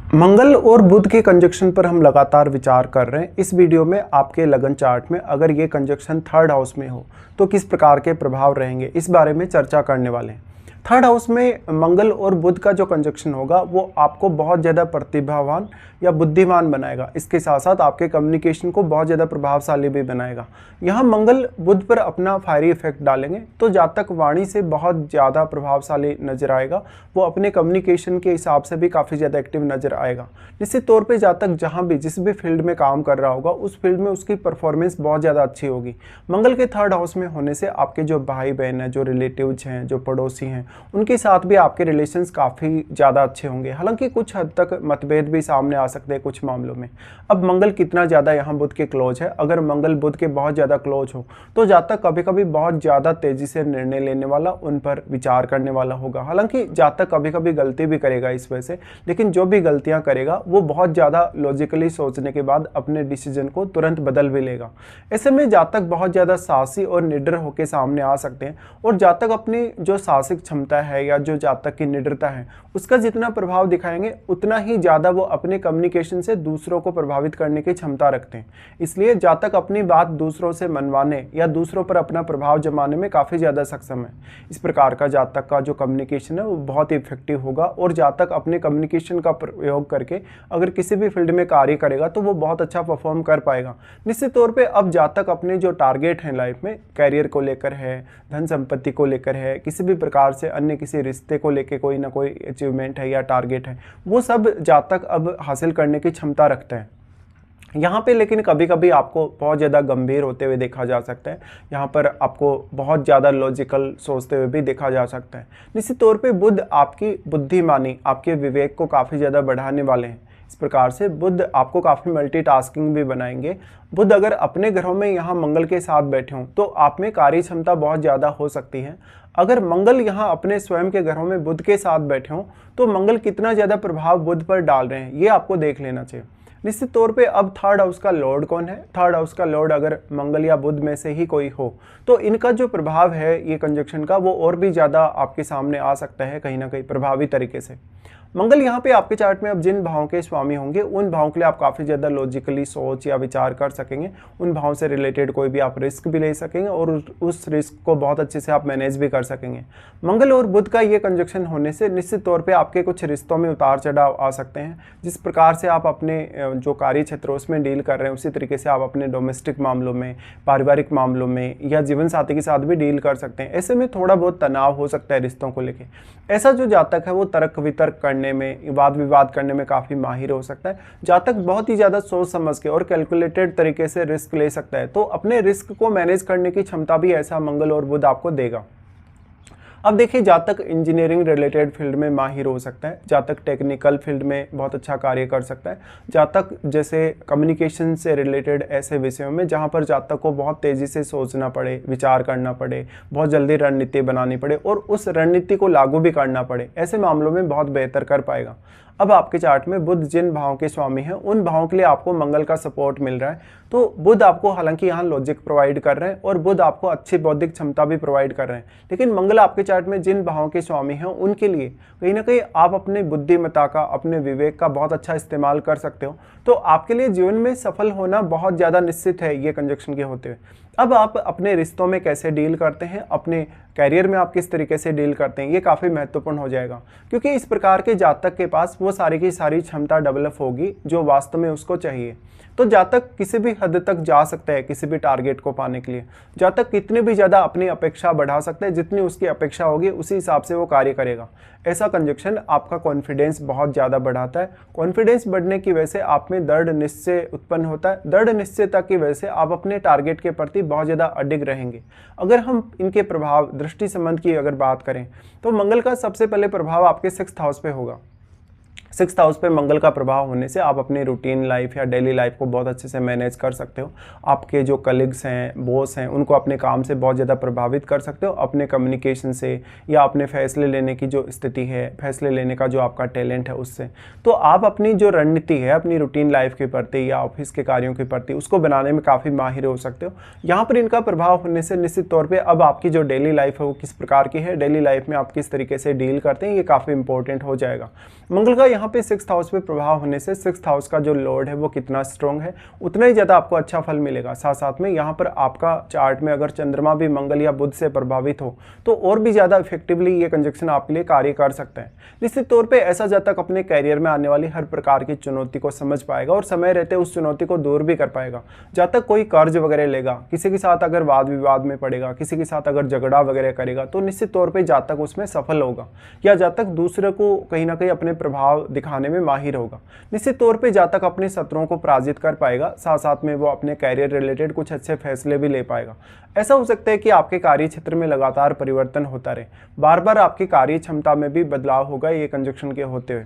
मंगल और बुध के कंजक्शन पर हम लगातार विचार कर रहे हैं। इस वीडियो में आपके लगन चार्ट में अगर ये कंजक्शन थर्ड हाउस में हो तो किस प्रकार के प्रभाव रहेंगे, इस बारे में चर्चा करने वाले हैं। थर्ड हाउस में मंगल और बुध का जो कंजक्शन होगा वो आपको बहुत ज़्यादा प्रतिभावान या बुद्धिमान बनाएगा। इसके साथ साथ आपके कम्युनिकेशन को बहुत ज़्यादा प्रभावशाली भी बनाएगा। यहाँ मंगल बुध पर अपना फायरी इफेक्ट डालेंगे तो जातक वाणी से बहुत ज़्यादा प्रभावशाली नजर आएगा। वो अपने कम्युनिकेशन के हिसाब से भी काफ़ी ज़्यादा एक्टिव नजर आएगा। निश्चित तौर पे जातक जहाँ भी जिस भी फील्ड में काम कर रहा होगा उस फील्ड में उसकी परफॉर्मेंस बहुत ज़्यादा अच्छी होगी। मंगल के थर्ड हाउस में होने से आपके जो भाई बहन हैं, जो रिलेटिव्स हैं, जो पड़ोसी हैं, उनके साथ भी आपके रिलेशंस काफ़ी ज़्यादा अच्छे होंगे। हालांकि कुछ हद तक मतभेद भी सामने आ सकते हैं कुछ मामलों में। अब मंगल कितना ज़्यादा यहाँ बुध के क्लोज है, अगर मंगल बुध के बहुत ज़्यादा क्लोज हो तो जातक कभी कभी बहुत ज़्यादा तेज़ी से निर्णय लेने वाला, उन पर विचार करने वाला होगा। हालांकि जातक कभी कभी गलती भी करेगा इस वजह से, लेकिन जो भी गलतियाँ करेगा वो बहुत ज़्यादा लॉजिकली सोचने के बाद अपने डिसीजन को तुरंत बदल भी लेगा। ऐसे में जातक बहुत ज़्यादा साहसी और निडर होकर सामने आ सकते हैं। और जातक अपनी जो साहसिक क्षमता है या जो जातक की निडरता है उसका जितना प्रभाव दिखाएंगे उतना ही ज़्यादा वो अपने कम्युनिकेशन से दूसरों को प्रभावित करने की क्षमता रखते हैं। इसलिए जातक अपनी बात दूसरों से मनवाने या दूसरों पर अपना प्रभाव जमाने में काफ़ी ज़्यादा सक्षम है। इस प्रकार का जातक का जो कम्युनिकेशन है वो बहुत ही इफेक्टिव होगा और जातक अपने कम्युनिकेशन का प्रयोग करके अगर किसी भी फील्ड में कार्य करेगा तो वो बहुत अच्छा परफॉर्म कर पाएगा। निश्चित तौर पर अब जातक अपने जो टारगेट हैं लाइफ में, कैरियर को लेकर है, धन संपत्ति को लेकर है, किसी भी प्रकार से अन्य किसी रिश्ते को लेकर कोई ना कोई अचीवमेंट है या टारगेट है, वो सब जातक अब हासिल करने की क्षमता रखते हैं। यहाँ पे लेकिन कभी कभी आपको बहुत ज़्यादा गंभीर होते हुए देखा जा सकता है। यहाँ पर आपको बहुत ज़्यादा लॉजिकल सोचते हुए भी देखा जा सकता है। निश्चित तौर पे बुध आपकी बुद्धिमानी, आपके विवेक को काफ़ी ज़्यादा बढ़ाने वाले हैं। इस प्रकार से बुध आपको काफ़ी मल्टीटास्किंग भी बनाएंगे। बुध अगर अपने घरों में यहाँ मंगल के साथ बैठे हों तो आप में कार्य क्षमता बहुत ज़्यादा हो सकती है। अगर मंगल यहाँ अपने स्वयं के घरों में बुध के साथ बैठे हों तो मंगल कितना ज़्यादा प्रभाव बुध पर डाल रहे हैं ये आपको देख लेना चाहिए। निश्चित तौर पे अब थर्ड हाउस का लॉर्ड कौन है? थर्ड हाउस का लॉर्ड अगर मंगल या बुध में से ही कोई हो तो इनका जो प्रभाव है ये कंजक्शन का वो और भी ज़्यादा आपके सामने आ सकता है कहीं ना कहीं प्रभावी तरीके से। मंगल यहाँ पे आपके चार्ट में अब जिन भावों के स्वामी होंगे उन भावों के लिए आप काफ़ी ज़्यादा लॉजिकली सोच या विचार कर सकेंगे। उन भावों से रिलेटेड कोई भी आप रिस्क भी ले सकेंगे और उस रिस्क को बहुत अच्छे से आप मैनेज भी कर सकेंगे। मंगल और बुध का ये कंजक्शन होने से निश्चित तौर पे आपके कुछ रिश्तों में उतार चढ़ाव आ सकते हैं। जिस प्रकार से आप अपने जो कार्य क्षेत्र उसमें डील कर रहे हैं उसी तरीके से आप अपने डोमेस्टिक मामलों में, पारिवारिक मामलों में या जीवन साथी के साथ भी डील कर सकते हैं। ऐसे में थोड़ा बहुत तनाव हो सकता है रिश्तों को लेकर। ऐसा जो जातक है वो तर्क वितर्क करने में, वाद विवाद करने में काफ़ी माहिर हो सकता है। जातक बहुत ही ज़्यादा सोच समझ के और कैलकुलेटेड तरीके से रिस्क ले सकता है, तो अपने रिस्क को मैनेज करने की क्षमता भी ऐसा मंगल और बुध आपको देगा। अब देखिए, जातक इंजीनियरिंग रिलेटेड फील्ड में माहिर हो सकता है, जातक टेक्निकल फील्ड में बहुत अच्छा कार्य कर सकता है, जातक जैसे कम्युनिकेशन से रिलेटेड ऐसे विषयों में जहां पर जातक को बहुत तेज़ी से सोचना पड़े, विचार करना पड़े, बहुत जल्दी रणनीति बनानी पड़े और उस रणनीति को लागू भी करना पड़े, ऐसे मामलों में बहुत बेहतर कर पाएगा। अब आपके चार्ट में बुध जिन भावों के स्वामी हैं उन भावों के लिए आपको मंगल का सपोर्ट मिल रहा है। तो बुध आपको हालांकि यहाँ लॉजिक प्रोवाइड कर रहे हैं और बुध आपको अच्छी बौद्धिक क्षमता भी प्रोवाइड कर रहे हैं, लेकिन मंगल आपके चार्ट में जिन भावों के स्वामी हैं उनके लिए कहीं ना कहीं आप अपने बुद्धिमत्ता का, अपने विवेक का बहुत अच्छा इस्तेमाल कर सकते हो। तो आपके लिए जीवन में सफल होना बहुत ज़्यादा निश्चित है ये कंजक्शन के होते हुए। अब आप अपने रिश्तों में कैसे डील करते हैं, अपने कैरियर में आप किस तरीके से डील करते हैं, ये काफ़ी महत्वपूर्ण हो जाएगा, क्योंकि इस प्रकार के जातक के पास वो सारी की सारी क्षमता डेवलप होगी जो वास्तव में उसको चाहिए। तो जातक किसी भी हद तक जा सकता है किसी भी टारगेट को पाने के लिए। जातक कितनी भी ज़्यादा अपनी अपेक्षा बढ़ा सकता है, जितनी उसकी अपेक्षा होगी उसी हिसाब से वो कार्य करेगा। ऐसा कंजक्शन आपका कॉन्फिडेंस बहुत ज़्यादा बढ़ाता है। कॉन्फिडेंस बढ़ने की वजह से आप में दृढ़ निश्चय उत्पन्न होता है। दृढ़ निश्चयता की वजह से आप अपने टारगेट के प्रति बहुत ज़्यादा अडिग रहेंगे। अगर हम इनके प्रभाव, दृष्टि संबंध की अगर बात करें तो मंगल का सबसे पहले प्रभाव आपके 6th हाउस पे होगा। 6th हाउस पे मंगल का प्रभाव होने से आप अपनी रूटीन लाइफ या डेली लाइफ को बहुत अच्छे से मैनेज कर सकते हो। आपके जो कलीग्स हैं, बॉस हैं, उनको अपने काम से बहुत ज़्यादा प्रभावित कर सकते हो, अपने कम्युनिकेशन से या अपने फैसले लेने की जो स्थिति है, फैसले लेने का जो आपका टैलेंट है उससे। तो आप अपनी जो रणनीति है अपनी रूटीन लाइफ के प्रति या ऑफिस के कार्यों के प्रति उसको बनाने में काफ़ी माहिर हो सकते हो। यहाँ पर इनका प्रभाव होने से निश्चित तौर पर अब आपकी जो डेली लाइफ है वो किस प्रकार की है, डेली लाइफ में आप किस तरीके से डील करते हैं, ये काफ़ी इंपॉर्टेंट हो जाएगा। मंगल का यहाँ यहाँ पे 6th हाउस पे प्रभाव होने से 6th हाउस का जो लॉर्ड है वो कितना स्ट्रॉन्ग है उतना ही ज़्यादा आपको अच्छा फल मिलेगा। साथ साथ में यहाँ पर आपका चार्ट में अगर चंद्रमा भी मंगल या बुध से प्रभावित हो तो और भी ज़्यादा इफेक्टिवली ये कंजक्शन आपके लिए कार्य कर सकता है। निश्चित तौर पर ऐसा जातक अपने कैरियर में आने वाली हर प्रकार की चुनौती को समझ पाएगा और समय रहते उस चुनौती को दूर भी कर पाएगा। जातक कोई कर्ज वगैरह लेगा, किसी के साथ अगर वाद विवाद में पड़ेगा, किसी के साथ अगर झगड़ा वगैरह करेगा तो निश्चित तौर पे जातक उसमें सफल होगा या जातक दूसरे को कहीं ना कहीं अपने प्रभाव दिखाने में माहिर होगा। निश्चित तौर पे जातक अपने शत्रुओं को पराजित कर पाएगा, साथ साथ में वो अपने कैरियर रिलेटेड कुछ अच्छे फैसले भी ले पाएगा। ऐसा हो सकता है कि आपके कार्य क्षेत्र में लगातार परिवर्तन होता रहे, बार बार आपकी कार्य क्षमता में भी बदलाव होगा ये कंजक्शन के होते हुए।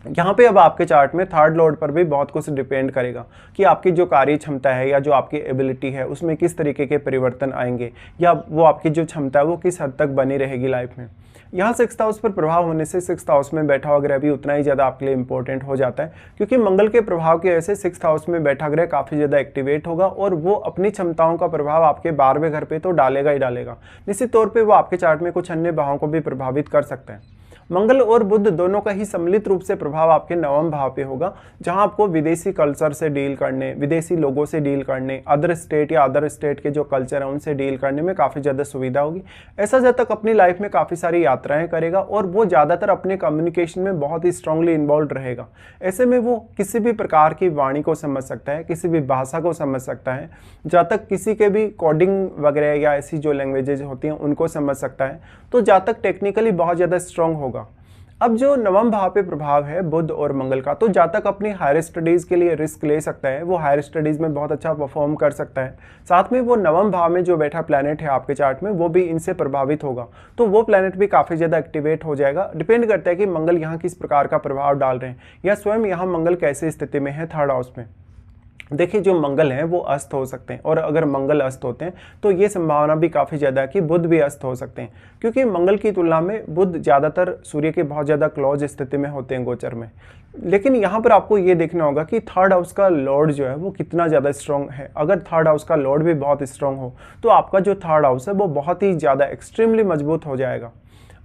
यहाँ पे अब आपके चार्ट में 3rd लॉर्ड पर भी बहुत कुछ डिपेंड करेगा कि आपकी जो कार्य क्षमता है या जो आपकी एबिलिटी है उसमें किस तरीके के परिवर्तन आएंगे या वो आपकी जो क्षमता है वो किस हद तक बनी रहेगी लाइफ में। यहाँ 6th हाउस पर प्रभाव होने से 6th हाउस में बैठा हुआ ग्रह भी उतना ही ज़्यादा आपके लिए इंपॉर्टेंट हो जाता है, क्योंकि मंगल के प्रभाव की वजह से 6th हाउस में बैठा ग्रह काफ़ी ज़्यादा एक्टिवेट होगा और वो अपनी क्षमताओं का प्रभाव आपके 12वें घर पे तो डालेगा ही डालेगा। निश्चित तौर पे वो आपके चार्ट में कुछ अन्य भावों को भी प्रभावित कर सकता है। मंगल और बुध दोनों का ही सम्मिलित रूप से प्रभाव आपके 9वें भाव पे होगा, जहां आपको विदेशी कल्चर से डील करने, विदेशी लोगों से डील करने, अदर स्टेट या अदर स्टेट के जो कल्चर है उनसे डील करने में काफ़ी ज़्यादा सुविधा होगी। ऐसा जब तक अपनी लाइफ में काफ़ी सारी यात्राएं करेगा और वो ज़्यादातर अपने कम्युनिकेशन में बहुत ही स्ट्रांगली इन्वॉल्व रहेगा। ऐसे में वो किसी भी प्रकार की वाणी को समझ सकता है, किसी भी भाषा को समझ सकता है, जब तक किसी के भी कोडिंग वगैरह या ऐसी जो लैंग्वेजेज होती हैं उनको समझ सकता है, तो जब तक टेक्निकली बहुत ज़्यादा स्ट्रांग होगा। अब जो 9वें भाव पे प्रभाव है बुध और मंगल का, तो जहाँ तक अपनी हायर स्टडीज़ के लिए रिस्क ले सकता है, वो हायर स्टडीज़ में बहुत अच्छा परफॉर्म कर सकता है। साथ में वो 9वें भाव में जो बैठा प्लैनेट है आपके चार्ट में वो भी इनसे प्रभावित होगा, तो वो प्लैनेट भी काफ़ी ज़्यादा एक्टिवेट हो जाएगा। डिपेंड करता है कि मंगल यहाँ किस प्रकार का प्रभाव डाल रहे हैं या स्वयं यहाँ मंगल कैसे स्थिति में है 3rd हाउस में। देखिए जो मंगल हैं वो अस्त हो सकते हैं, और अगर मंगल अस्त होते हैं तो ये संभावना भी काफ़ी ज़्यादा है कि बुध भी अस्त हो सकते हैं, क्योंकि मंगल की तुलना में बुध ज़्यादातर सूर्य के बहुत ज़्यादा क्लोज स्थिति में होते हैं गोचर में। लेकिन यहाँ पर आपको ये देखना होगा कि 3rd हाउस का लॉर्ड जो है वो कितना ज़्यादा स्ट्रॉन्ग है। अगर 3rd हाउस का लॉर्ड भी बहुत स्ट्रॉन्ग हो तो आपका जो 3rd हाउस है वो बहुत ही ज़्यादा एक्सट्रीमली मजबूत हो जाएगा।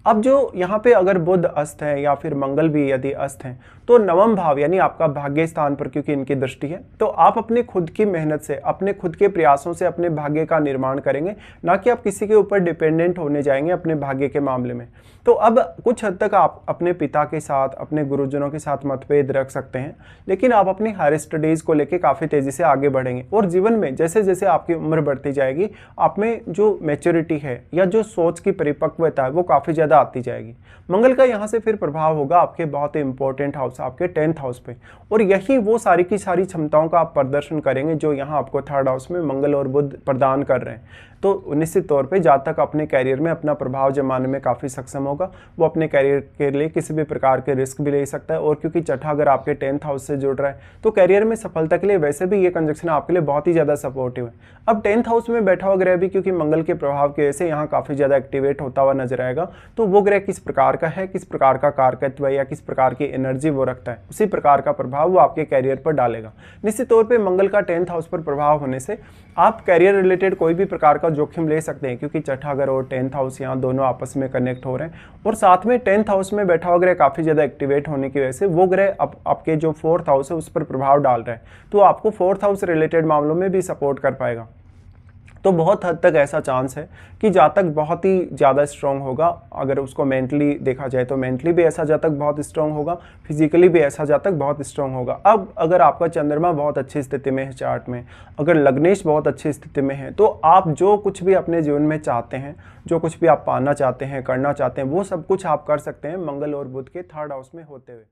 अब जो यहाँ पे अगर बुध अस्त है या फिर मंगल भी यदि अस्त हैं, तो 9वां भाव यानी आपका भाग्य स्थान पर क्योंकि इनकी दृष्टि है, तो आप अपने खुद की मेहनत से, अपने खुद के प्रयासों से अपने भाग्य का निर्माण करेंगे, ना कि आप किसी के ऊपर डिपेंडेंट होने जाएंगे अपने भाग्य के मामले में। तो अब कुछ हद तक आप अपने पिता के साथ, अपने गुरुजनों के साथ मतभेद रख सकते हैं, लेकिन आप अपनी हायर स्टडीज़ को लेकर काफ़ी तेज़ी से आगे बढ़ेंगे और जीवन में जैसे जैसे आपकी उम्र बढ़ती जाएगी, आप में जो मैच्योरिटी है या जो सोच की परिपक्वता है वो काफ़ी ज़्यादा आती जाएगी। मंगल का यहाँ से फिर प्रभाव होगा आपके बहुत ही इंपॉर्टेंट हाउस, आपके 10th हाउस पे, और यही वो सारी की सारी क्षमताओं का आप प्रदर्शन करेंगे जो यहाँ आपको 3rd हाउस में मंगल और बुध प्रदान कर रहे हैं। तो निश्चित तौर पे जहाँ तक अपने कैरियर में अपना प्रभाव जमाने में काफ़ी सक्षम होगा, वो अपने कैरियर के लिए किसी भी प्रकार के रिस्क भी ले सकता है। और क्योंकि छठा अगर आपके 10th हाउस से जुड़ रहा है तो कैरियर में सफलता के लिए वैसे भी ये कंजक्शन आपके लिए बहुत ही ज़्यादा सपोर्टिव है। अब 10th हाउस में बैठा हुआ ग्रह भी क्योंकि मंगल के प्रभाव की वजह से यहाँ काफ़ी ज़्यादा एक्टिवेट होता हुआ नजर आएगा, तो वो ग्रह किस प्रकार का है, किस प्रकार का कारकत्व है या किस प्रकार की एनर्जी वो रखता है, उसी प्रकार का प्रभाव वो आपके कैरियर पर डालेगा। निश्चित तौर पर मंगल का 10th हाउस पर प्रभाव होने से आप कैरियर रिलेटेड कोई भी प्रकार का जोखिम ले सकते हैं, क्योंकि छठा घर और 10th हाउस यहाँ दोनों आपस में कनेक्ट हो रहे हैं। और साथ में 10th हाउस में बैठा हुआ ग्रह काफ़ी ज़्यादा एक्टिवेट होने की वजह से वो ग्रह आपके जो 4th हाउस है उस पर प्रभाव डाल रहा है, तो आपको 4th हाउस रिलेटेड मामलों में भी सपोर्ट कर पाएगा। तो बहुत हद तक ऐसा चांस है कि जातक बहुत ही ज़्यादा स्ट्रॉन्ग होगा। अगर उसको मेंटली देखा जाए तो मेंटली भी ऐसा जातक बहुत स्ट्रॉन्ग होगा, फिजिकली भी ऐसा जातक बहुत स्ट्रॉन्ग होगा। अब अगर आपका चंद्रमा बहुत अच्छी स्थिति में है चार्ट में, अगर लग्नेश बहुत अच्छी स्थिति में है, तो आप जो कुछ भी अपने जीवन में चाहते हैं, जो कुछ भी आप पाना चाहते हैं, करना चाहते हैं, वो सब कुछ आप कर सकते हैं मंगल और बुध के 3rd हाउस में होते हुए।